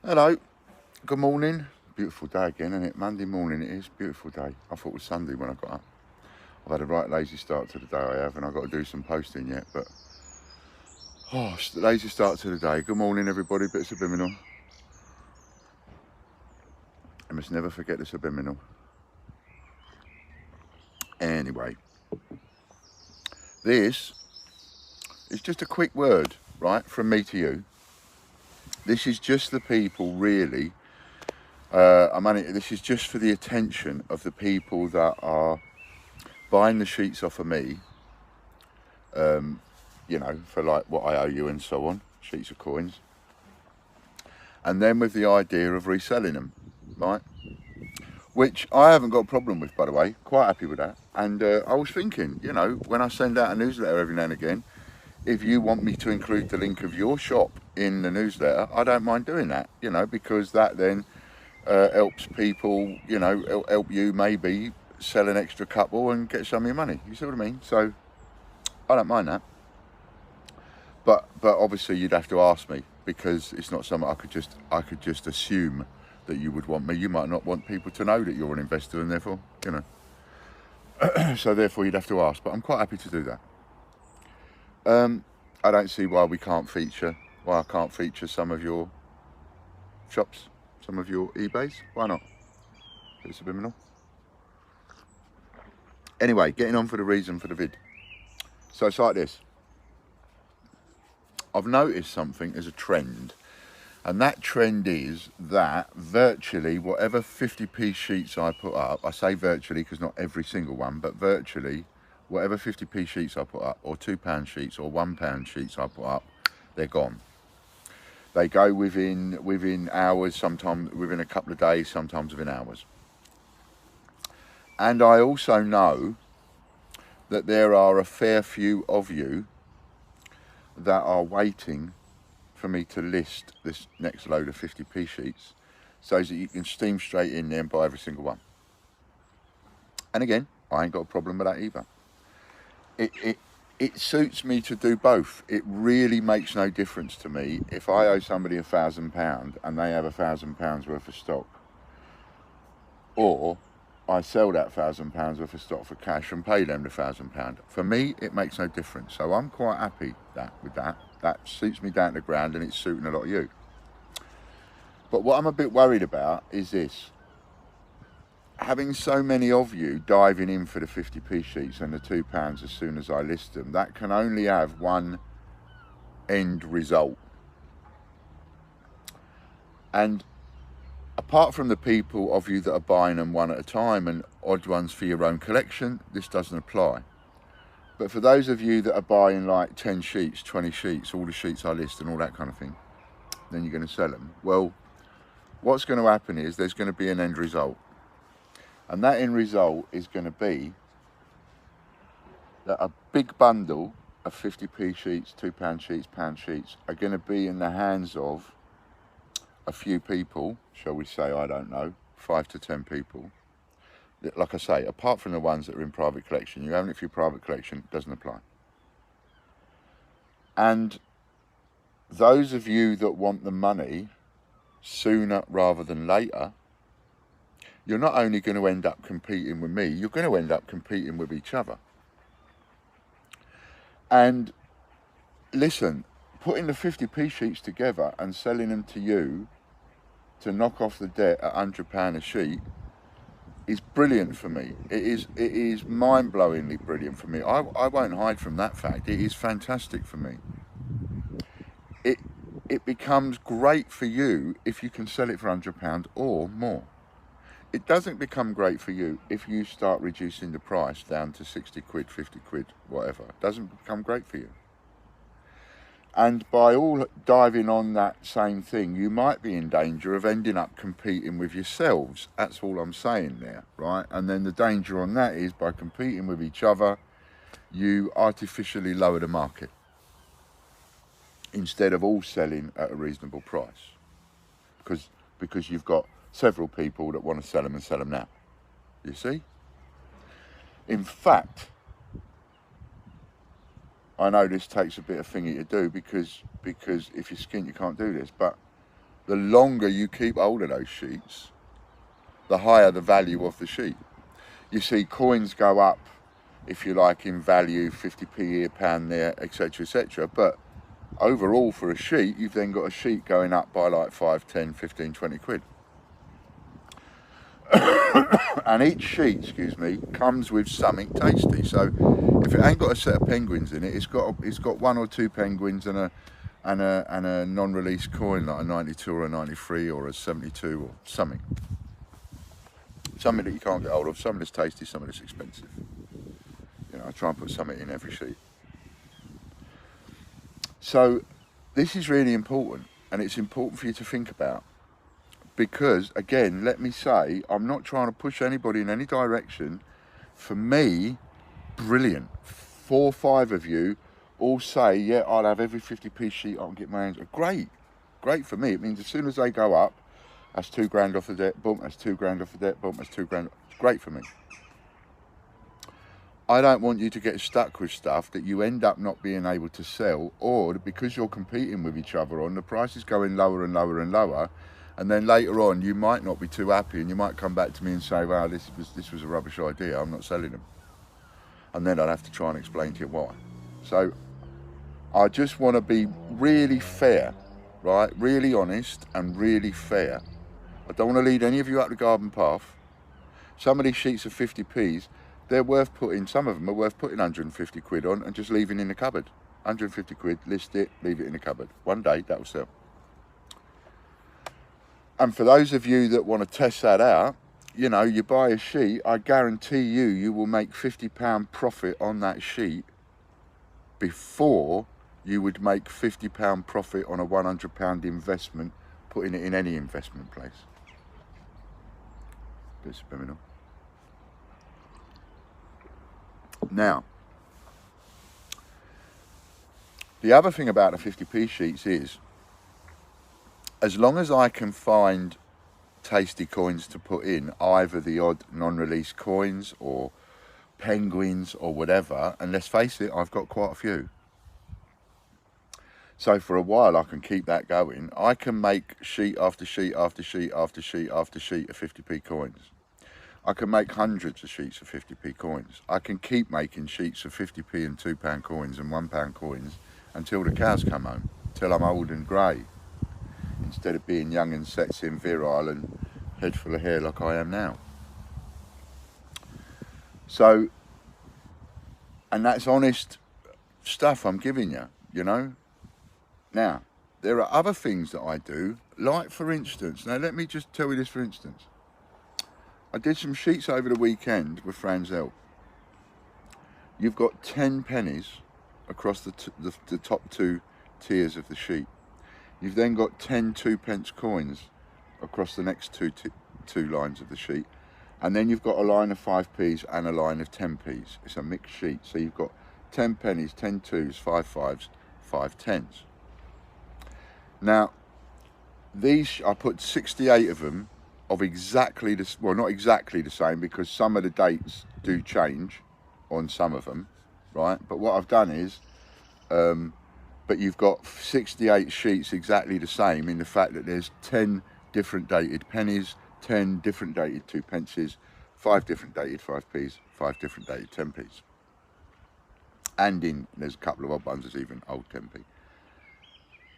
Hello, good morning. Beautiful day again, isn't it? Monday morning it is, beautiful day. I thought it was Sunday when I got up. I've had a right lazy start to the day I have, and I've got to do some posting yet, but lazy start to the day. Good morning everybody, bit of subliminal. I must never forget the subliminal. Anyway, this is just a quick word, right, from me to you. This is just the people, really. This is just for the attention of the people that are buying the sheets off of me, you know, for like what I owe you and so on, sheets of coins. And then with the idea of reselling them, right? Which I haven't got a problem with, by the way, quite happy with that. And I was thinking, you know, when I send out a newsletter every now and again, if you want me to include the link of your shop in the newsletter, I don't mind doing that, you know, because that then helps people, you know, help you maybe sell an extra couple and get some of your money. You see what I mean? So I don't mind that. But obviously you'd have to ask me, because it's not something I could just assume that you would want me. You might not want people to know that you're an investor, and therefore, you know, so therefore you'd have to ask. But I'm quite happy to do that. I don't see why I can't feature some of your shops, some of your eBays. Why not? It's subliminal. Anyway, getting on for the reason for the vid. So it's like this. I've noticed something as a trend, and that trend is that virtually whatever 50p sheets I put up, I say virtually because not every single one, but virtually whatever 50p sheets I put up, or £2 sheets or £1 sheets I put up, they're gone. They go within hours, sometimes within a couple of days, sometimes within hours. And I also know that there are a fair few of you that are waiting for me to list this next load of 50p sheets so that you can steam straight in there and buy every single one. And again, I ain't got a problem with that either. It suits me to do both. It really makes no difference to me if I owe somebody £1,000 and they have £1,000 worth of stock, or I sell that £1,000 worth of stock for cash and pay them the £1,000. For me, it makes no difference. So I'm quite happy with that. That suits me down to the ground, and it's suiting a lot of you. But what I'm a bit worried about is this. Having so many of you diving in for the 50p sheets and the £2 as soon as I list them, that can only have one end result. And apart from the people of you that are buying them one at a time and odd ones for your own collection, this doesn't apply. But for those of you that are buying like 10 sheets, 20 sheets, all the sheets I list and all that kind of thing, then you're going to sell them. Well, what's going to happen is there's going to be an end result. And that end result is going to be that a big bundle of 50p sheets, £2 sheets, £1 sheets are going to be in the hands of a few people, shall we say, I don't know, 5 to 10 people. Like I say, apart from the ones that are in private collection, you own it for your private collection, doesn't apply. And those of you that want the money sooner rather than later, you're not only going to end up competing with me, you're going to end up competing with each other. And listen, putting the 50p sheets together and selling them to you to knock off the debt at £100 a sheet is brilliant for me. It is mind-blowingly brilliant for me. I won't hide from that fact. It is fantastic for me. It becomes great for you if you can sell it for £100 or more. It doesn't become great for you if you start reducing the price down to 60 quid, 50 quid, whatever. It doesn't become great for you. And by all diving on that same thing, you might be in danger of ending up competing with yourselves. That's all I'm saying there, right? And then the danger on that is by competing with each other, you artificially lower the market instead of all selling at a reasonable price. Because you've got several people that want to sell them and sell them now. You see? In fact, I know this takes a bit of thingy to do because if you're skint you can't do this, but the longer you keep hold of those sheets, the higher the value of the sheet. You see coins go up, if you like, in value, 50p here, pound there, etc, etc, but overall for a sheet, you've then got a sheet going up by like 5, 10, 15, 20 quid. And each sheet, excuse me, comes with something tasty. So if it ain't got a set of penguins in it, it's got 1 or 2 penguins and a non-release coin, like a 92 or a 93 or a 72 or something. Something that you can't get hold of, something that's tasty, something that's expensive. You know, I try and put something in every sheet. So this is really important, and it's important for you to think about. Because, again, let me say, I'm not trying to push anybody in any direction. For me, brilliant. 4 or 5 of you all say, yeah, I'll have every 50p sheet I can get my hands on. Great. Great for me. It means as soon as they go up, that's 2 grand off the debt, boom, that's 2 grand off the debt, boom, that's 2 grand. It's great for me. I don't want you to get stuck with stuff that you end up not being able to sell, or because you're competing with each other on, the price is going lower and lower and lower. And then later on, you might not be too happy, and you might come back to me and say, "Wow, this was a rubbish idea. I'm not selling them." And then I'd have to try and explain to you why. So I just want to be really fair, right? Really honest and really fair. I don't want to lead any of you up the garden path. Some of these sheets of 50p's, they're worth putting. Some of them are worth putting 150 quid on and just leaving in the cupboard. 150 quid, list it, leave it in the cupboard. One day that will sell. And for those of you that want to test that out, you know, you buy a sheet, I guarantee you will make £50 profit on that sheet before you would make £50 profit on a £100 investment, putting it in any investment place. Bit subliminal. Now, the other thing about the 50p sheets is, as long as I can find tasty coins to put in, either the odd non-release coins or penguins or whatever, and let's face it, I've got quite a few. So for a while I can keep that going. I can make sheet after sheet after sheet after sheet after sheet of 50p coins. I can make hundreds of sheets of 50p coins. I can keep making sheets of 50p and £2 coins and £1 coins until the cows come home, till I'm old and grey, instead of being young and sexy and virile and head full of hair like I am now. So, and that's honest stuff I'm giving you, you know. Now, there are other things that I do, like for instance, now let me just tell you this for instance. I did some sheets over the weekend with Franzel. You've got 10 pennies across the top 2 tiers of the sheet. You've then got 10 2p coins across the next two lines of the sheet. And then you've got a line of 5p's and a line of 10p's. It's a mixed sheet. So you've got 10 pennies, 10 2s, 5 5s, 5 10s. Now, these, I put 68 of them of exactly the, well, not exactly the same, because some of the dates do change on some of them, right? But what I've done is, but you've got 68 sheets exactly the same in the fact that there's 10 different dated pennies, 10 different dated 2p, 5 different dated 5p's, 5 different dated 10p's. And there's a couple of odd ones, there's even old 10p.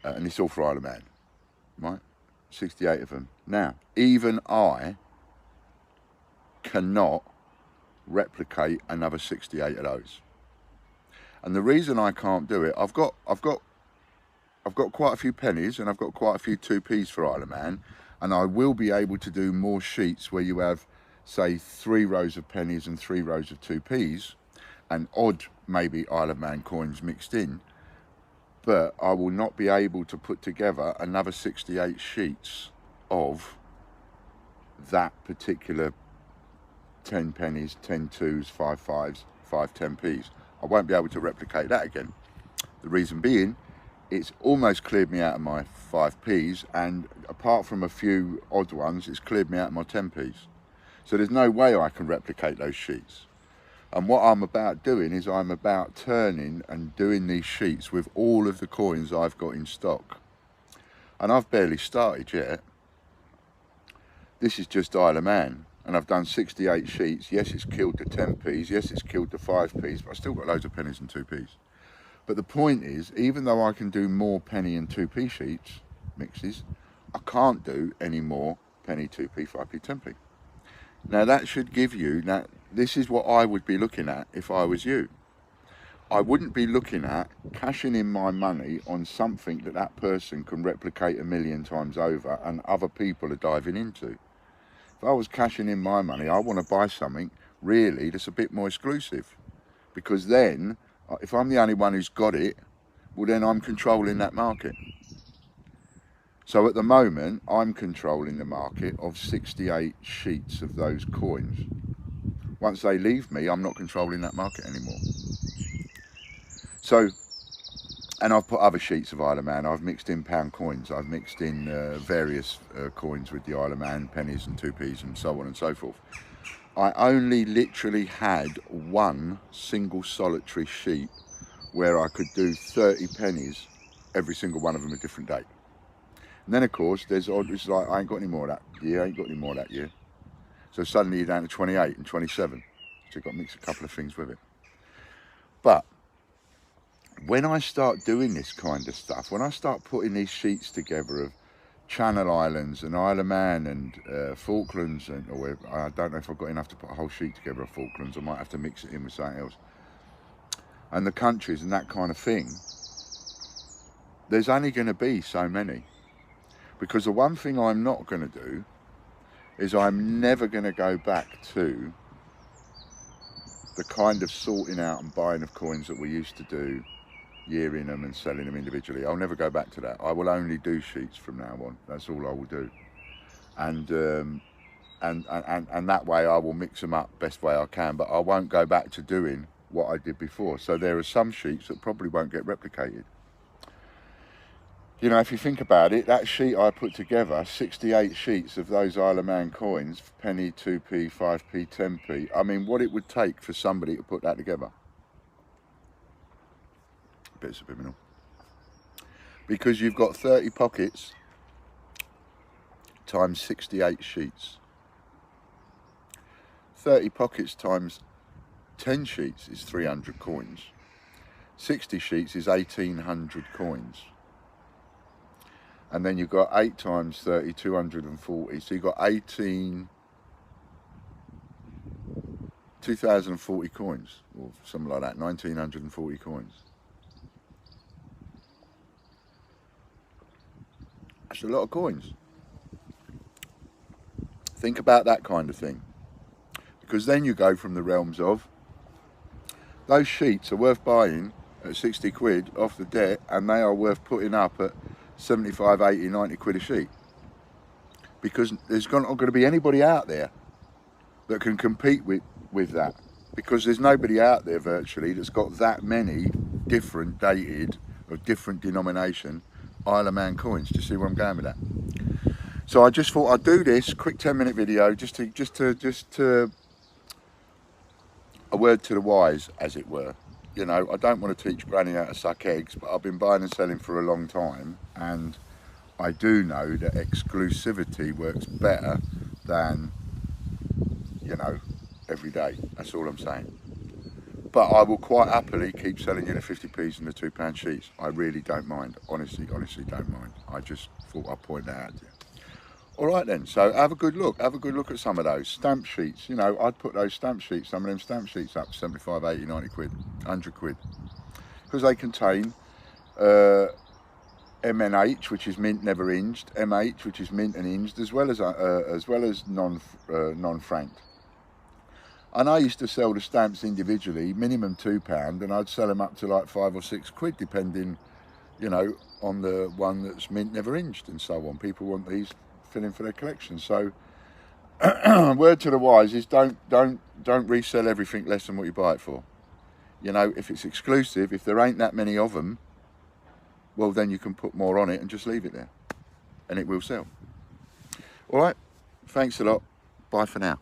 And it's all for Isle of Man, right? 68 of them. Now, even I cannot replicate another 68 of those. And the reason I can't do it, I've got quite a few pennies and I've got quite a few 2p's for Isle of Man, and I will be able to do more sheets where you have, say, 3 rows of pennies and 3 rows of 2p's and odd maybe Isle of Man coins mixed in, but I will not be able to put together another 68 sheets of that particular 10 pennies, 10 2s, 5 5s, 5 10p's. I won't be able to replicate that again. The reason being, it's almost cleared me out of my 5p's, and apart from a few odd ones, it's cleared me out of my 10p's. So there's no way I can replicate those sheets. And what I'm about doing is I'm about turning and doing these sheets with all of the coins I've got in stock. and I've barely started yet. This is just Isle of Man, and I've done 68 sheets. Yes, it's killed the 10p's, yes, it's killed the 5p's, but I've still got loads of pennies and 2p's. But the point is, even though I can do more penny and 2p sheets, mixes, I can't do any more penny, 2p, 5p, 10p. Now that should give you, now this is what I would be looking at if I was you. I wouldn't be looking at cashing in my money on something that that person can replicate 1,000,000 times over and other people are diving into. If I was cashing in my money, I want to buy something really that's a bit more exclusive, because then if I'm the only one who's got it, well then I'm controlling that market. So at the moment I'm controlling the market of 68 sheets of those coins. Once they leave me, I'm not controlling that market anymore. So, and I've put other sheets of Isle of Man. I've mixed in pound coins. I've mixed in various coins with the Isle of Man, pennies and 2p's and so on and so forth. I only literally had one single solitary sheet where I could do 30 pennies, every single one of them a different date. And then of course, there's it's like, I ain't got any more of that year, I ain't got any more of that year. So suddenly you're down to 28 and 27. So you've got to mix a couple of things with it. But when I start doing this kind of stuff, when I start putting these sheets together of Channel Islands and Isle of Man and Falklands, and or I don't know if I've got enough to put a whole sheet together of Falklands, I might have to mix it in with something else, and the countries and that kind of thing, there's only going to be so many. Because the one thing I'm not going to do is I'm never going to go back to the kind of sorting out and buying of coins that we used to do, yearing them and selling them individually. I'll never go back to that. I will only do sheets from now on. That's all I will do. And that way I will mix them up best way I can, but I won't go back to doing what I did before. So there are some sheets that probably won't get replicated. You know, if you think about it, that sheet I put together, 68 sheets of those Isle of Man coins, penny, 2p, 5p, 10p, I mean, what it would take for somebody to put that together. A bit subliminal. Because you've got 30 pockets times 68 sheets. 30 pockets times 10 sheets is 300 coins. 60 sheets is 1,800 coins. And then you've got 8 times 30, 240. So you've got 2,040 coins, or something like that, 1,940 coins. That's a lot of coins. Think about that kind of thing. Because then you go from the realms of, those sheets are worth buying at 60 quid off the debt, and they are worth putting up at 75, 80, 90 quid a sheet, because there's not going to be anybody out there that can compete with that, because there's nobody out there virtually that's got that many different dated or different denomination Isle of Man coins. Do you see where I'm going with that? So I just thought I'd do this quick 10-minute video just to a word to the wise, as it were. You know, I don't want to teach Granny how to suck eggs, but I've been buying and selling for a long time, and I do know that exclusivity works better than, you know, every day. That's all I'm saying. But I will quite happily keep selling you the 50p's and the £2 sheets. I really don't mind. Honestly don't mind. I just thought I'd point that out to you. All right then, so have a good look. Have a good look at some of those stamp sheets. You know, I'd put those stamp sheets, some of them stamp sheets up 75, 80, 90 quid, 100 quid. Because they contain MNH, which is mint never hinged, MH, which is mint and hinged, as well as non-franked. And I used to sell the stamps individually, minimum £2, and I'd sell them up to like 5 or 6 quid, depending, you know, on the one that's mint never hinged and so on. People want these filling for their collection. So word to the wise is don't resell everything less than what you buy it for. You know, if it's exclusive, if there ain't that many of them, well then you can put more on it and just leave it there, and it will sell. All right, thanks a lot. Bye for now.